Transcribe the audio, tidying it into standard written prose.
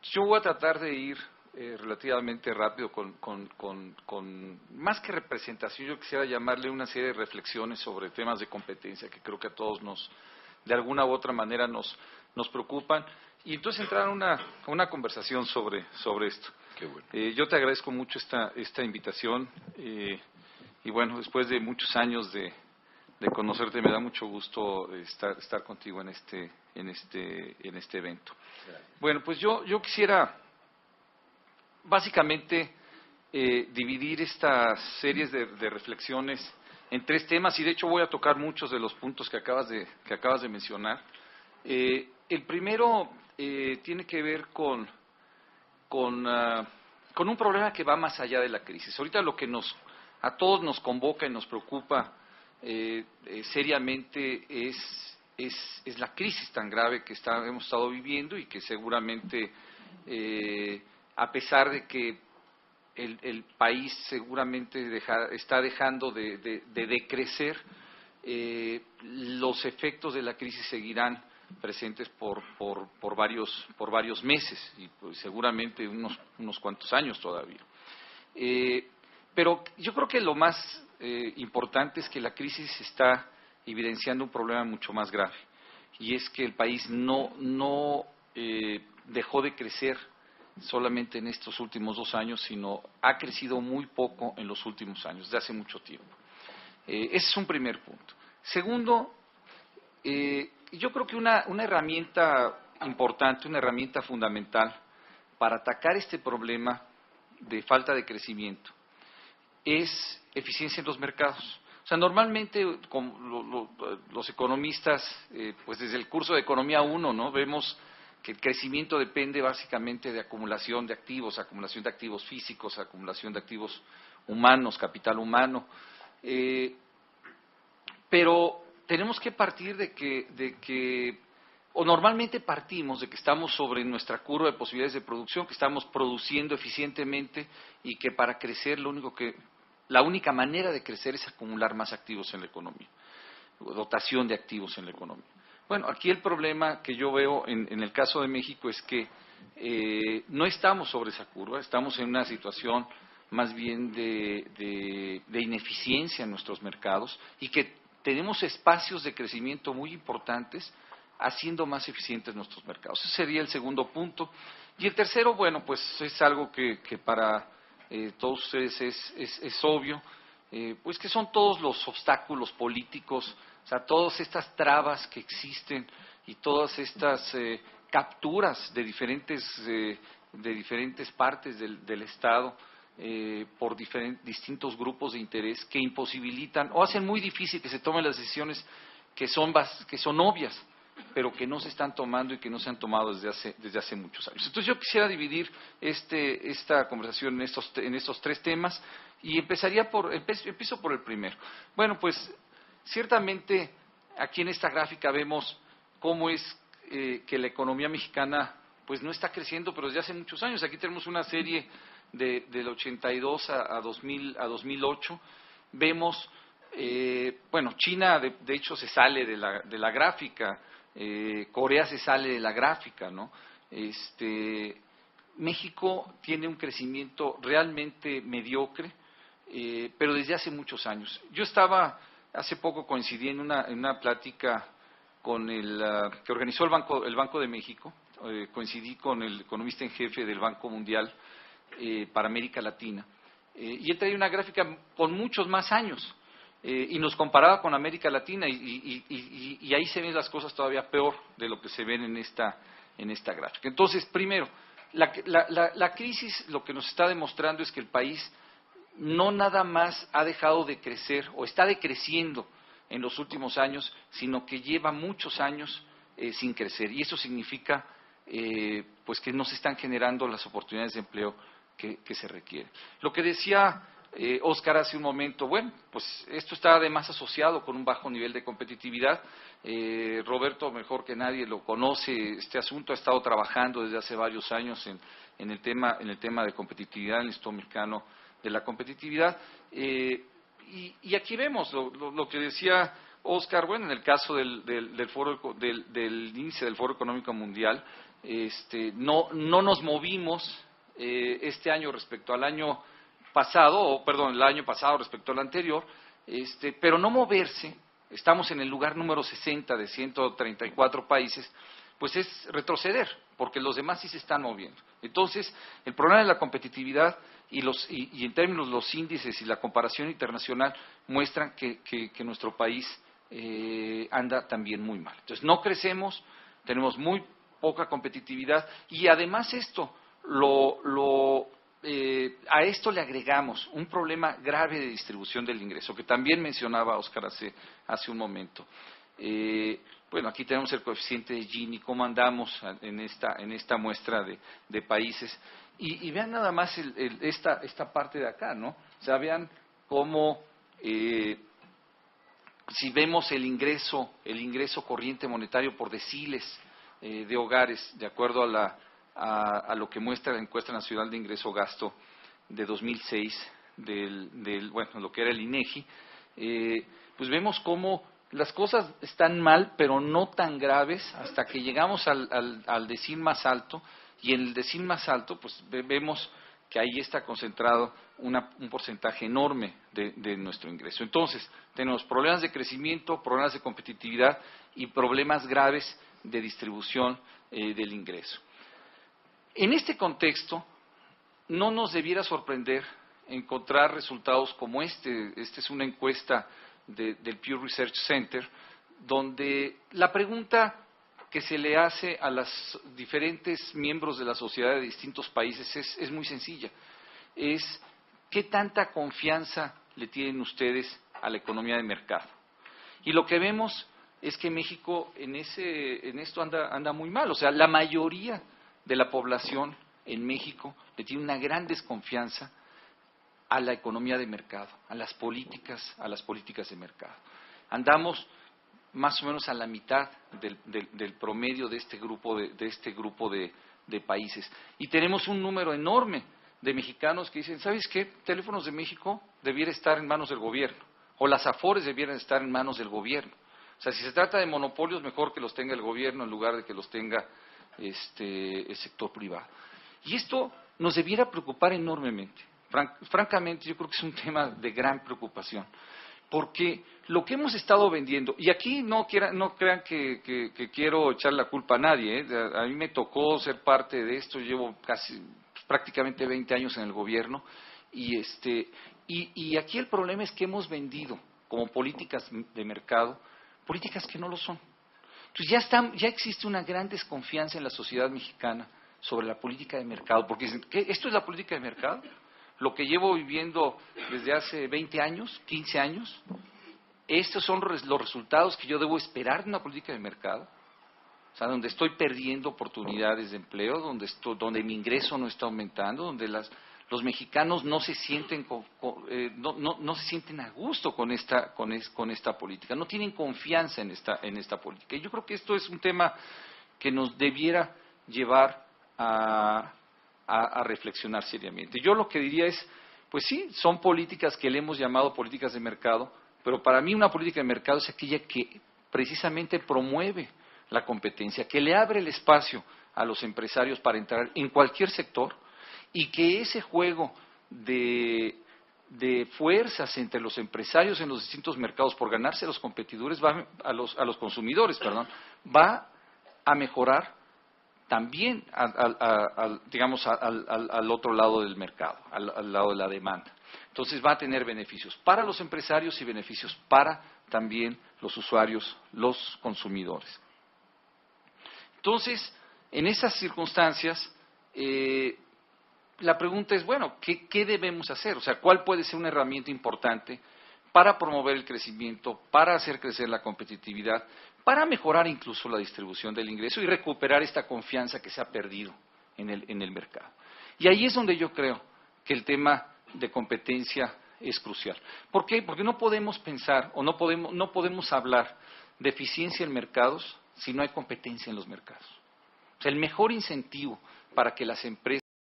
Yo voy a tratar de ir relativamente rápido con más que representación, yo quisiera llamarle una serie de reflexiones sobre temas de competencia que creo que a todos de alguna u otra manera nos preocupan, y entonces entrar a una conversación sobre esto. Qué bueno. Yo te agradezco mucho esta invitación, y bueno, después de muchos años de conocerte, me da mucho gusto estar contigo en este evento. Bueno, pues yo quisiera básicamente dividir estas series de reflexiones en tres temas, y de hecho voy a tocar muchos de los puntos que acabas de mencionar. El primero tiene que ver con un problema que va más allá de la crisis. Ahorita lo que a todos nos convoca y nos preocupa seriamente es la crisis tan grave que hemos estado viviendo, y que seguramente, a pesar de que el país seguramente está dejando de decrecer, los efectos de la crisis seguirán presentes por varios meses, y pues seguramente unos cuantos años todavía. Pero yo creo que lo más importante es que la crisis está evidenciando un problema mucho más grave, y es que el país no dejó de crecer solamente en estos últimos 2 años, sino ha crecido muy poco en los últimos años, desde hace mucho tiempo. Ese es un primer punto. Segundo, yo creo que una herramienta importante, una herramienta fundamental para atacar este problema de falta de crecimiento es eficiencia en los mercados. O sea, normalmente los economistas, pues desde el curso de Economía 1, ¿no?, vemos que el crecimiento depende básicamente de acumulación de activos físicos, acumulación de activos humanos, capital humano. Pero tenemos que partir o normalmente partimos de que estamos sobre nuestra curva de posibilidades de producción, que estamos produciendo eficientemente, y que para crecer la única manera de crecer es acumular más activos en la economía, dotación de activos en la economía. Bueno, aquí el problema que yo veo en el caso de México es que no estamos sobre esa curva, estamos en una situación más bien de ineficiencia en nuestros mercados, y que tenemos espacios de crecimiento muy importantes haciendo más eficientes nuestros mercados. Ese sería el segundo punto. Y el tercero, bueno, pues es algo que para todos ustedes es obvio, pues que son todos los obstáculos políticos, o sea, todas estas trabas que existen y todas estas capturas de diferentes partes del Estado por distintos grupos de interés, que imposibilitan o hacen muy difícil que se tomen las decisiones que son obvias, pero que no se están tomando y que no se han tomado desde hace muchos años. Entonces yo quisiera dividir esta conversación en estos tres temas, y empiezo por el primero. Bueno, pues ciertamente aquí en esta gráfica vemos cómo es que la economía mexicana pues no está creciendo, pero desde hace muchos años. Aquí tenemos una serie del 82 a 2008. Vemos, bueno, China de hecho se sale de la gráfica, Corea se sale de la gráfica, ¿no? México tiene un crecimiento realmente mediocre, pero desde hace muchos años. Yo hace poco coincidí en una plática con que organizó el Banco de México, coincidí con el economista en jefe del Banco Mundial para América Latina, y él traía una gráfica con muchos más años, y nos comparaba con América Latina, y ahí se ven las cosas todavía peor de lo que se ven en esta gráfica. Entonces, primero, la crisis lo que nos está demostrando es que el país no nada más ha dejado de crecer o está decreciendo en los últimos años, sino que lleva muchos años sin crecer, y eso significa pues que no se están generando las oportunidades de empleo que se requieren. Lo que decía Óscar hace un momento, bueno, pues esto está además asociado con un bajo nivel de competitividad. Roberto, mejor que nadie, lo conoce este asunto, ha estado trabajando desde hace varios años en el tema de competitividad, en el Instituto Mexicano de la Competitividad. Y aquí vemos lo que decía Óscar, bueno, en el caso del índice del Foro Económico Mundial, no nos movimos este año respecto al año pasado, o perdón, el año pasado respecto al anterior, pero no moverse, estamos en el lugar número 60 de 134 países, pues es retroceder, porque los demás sí se están moviendo. Entonces, el problema de la competitividad y en términos de los índices y la comparación internacional muestran que nuestro país anda también muy mal. Entonces, no crecemos, tenemos muy poca competitividad y además a esto le agregamos un problema grave de distribución del ingreso, que también mencionaba Óscar hace un momento. Bueno, aquí tenemos el coeficiente de Gini, cómo andamos en esta muestra de países. Y vean nada más esta parte de acá, ¿no? O sea, vean cómo, si vemos el ingreso corriente monetario por deciles de hogares, de acuerdo a lo que muestra la encuesta nacional de ingreso-gasto de 2006, lo que era el INEGI, pues vemos cómo las cosas están mal, pero no tan graves, hasta que llegamos al decil más alto, y en el decil más alto, pues vemos que ahí está concentrado un porcentaje enorme de nuestro ingreso. Entonces, tenemos problemas de crecimiento, problemas de competitividad y problemas graves de distribución del ingreso. En este contexto, no nos debiera sorprender encontrar resultados como este. Esta es una encuesta del Pew Research Center, donde la pregunta que se le hace a los diferentes miembros de la sociedad de distintos países es muy sencilla. Es, ¿qué tanta confianza le tienen ustedes a la economía de mercado? Y lo que vemos es que México en esto anda muy mal. O sea, la mayoría de la población en México le tiene una gran desconfianza a la economía de mercado, a las políticas de mercado. Andamos más o menos a la mitad del promedio de este grupo de países. Y tenemos un número enorme de mexicanos que dicen, ¿sabes qué? Teléfonos de México debiera estar en manos del gobierno, o las Afores debieran estar en manos del gobierno. O sea, si se trata de monopolios, mejor que los tenga el gobierno en lugar de que los tenga el sector privado. Y esto nos debiera preocupar enormemente. Francamente, yo creo que es un tema de gran preocupación, porque lo que hemos estado vendiendo, y aquí no crean que quiero echar la culpa a nadie, a mí me tocó ser parte de esto, llevo prácticamente 20 años en el gobierno, y aquí el problema es que hemos vendido como políticas de mercado, políticas que no lo son. Entonces ya existe una gran desconfianza en la sociedad mexicana sobre la política de mercado, porque dicen, ¿qué? ¿Esto es la política de mercado? Lo que llevo viviendo desde hace 20 años, 15 años, estos son los resultados que yo debo esperar de una política de mercado. O sea, donde estoy perdiendo oportunidades de empleo, donde mi ingreso no está aumentando, donde los mexicanos no se sienten no se sienten a gusto con esta política, no tienen confianza en esta política. Y yo creo que esto es un tema que nos debiera llevar a reflexionar seriamente. Yo lo que diría es, pues sí, son políticas que le hemos llamado políticas de mercado, pero para mí una política de mercado es aquella que precisamente promueve la competencia, que le abre el espacio a los empresarios para entrar en cualquier sector, y que ese juego de fuerzas entre los empresarios en los distintos mercados por ganarse a los competidores, a los consumidores, va a mejorar también digamos al otro lado del mercado, al lado de la demanda. Entonces va a tener beneficios para los empresarios y beneficios para también los usuarios, los consumidores. Entonces, en esas circunstancias, la pregunta es, bueno, ¿qué debemos hacer? O sea, ¿cuál puede ser una herramienta importante para promover el crecimiento, para hacer crecer la competitividad, para mejorar incluso la distribución del ingreso y recuperar esta confianza que se ha perdido en el mercado? Y ahí es donde yo creo que el tema de competencia es crucial. ¿Por qué? Porque no podemos pensar o no podemos hablar de eficiencia en mercados si no hay competencia en los mercados. O sea, el mejor incentivo para que las empresas